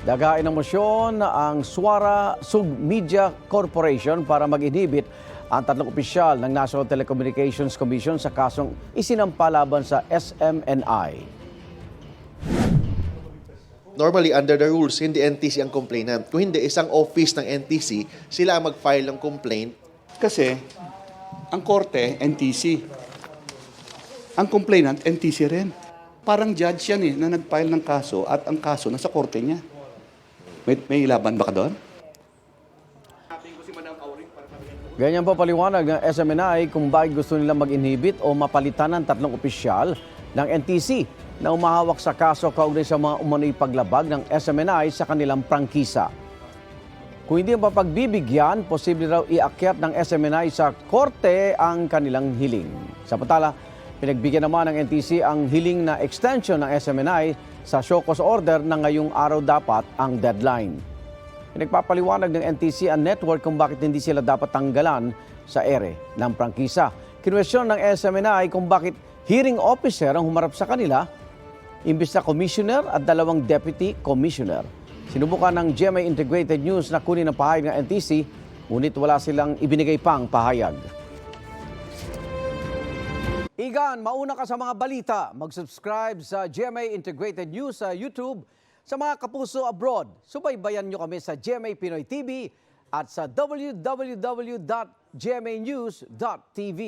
Dagain ng mosyon ang Suara Submedia Corporation para mag-inhibit ang tatlong opisyal ng National Telecommunications Commission sa kasong isinampa laban sa SMNI. Normally, under the rules, hindi NTC ang complainant. Kung hindi, isang office ng NTC, sila ang mag-file ng complaint. Kasi ang korte, NTC. Ang complainant, NTC rin. Parang judge yan na nag-file ng kaso at ang kaso nasa korte niya. May laban ba ka doon? Ganyan po paliwanag ng SMNI kung bakit gusto nilang mag-inhibit o mapalitan ng tatlong opisyal ng NTC na umahawak sa kaso kaugnay sa mga umano'y paglabag ng SMNI sa kanilang prangkisa. Kung hindi mapagbibigyan, posible raw iakyat ng SMNI sa korte ang kanilang hiling. Samantala, pinagbigyan naman ng NTC ang hiling na extension ng SMNI sa show cause order na ngayong araw dapat ang deadline. Pinagpapaliwanag ng NTC ang network kung bakit hindi sila dapat tanggalan sa ere ng prangkisa. Kinwestiyon ng SMNI kung bakit hearing officer ang humarap sa kanila, imbis na commissioner at dalawang deputy commissioner. Sinubukan ng GMA Integrated News na kunin ang pahayag ng NTC, ngunit wala silang ibinigay pang pahayag. Igan, mauna ka sa mga balita. Mag-subscribe sa GMA Integrated News sa YouTube. Sa mga kapuso abroad, subaybayan nyo kami sa GMA Pinoy TV at sa www.gmanews.tv.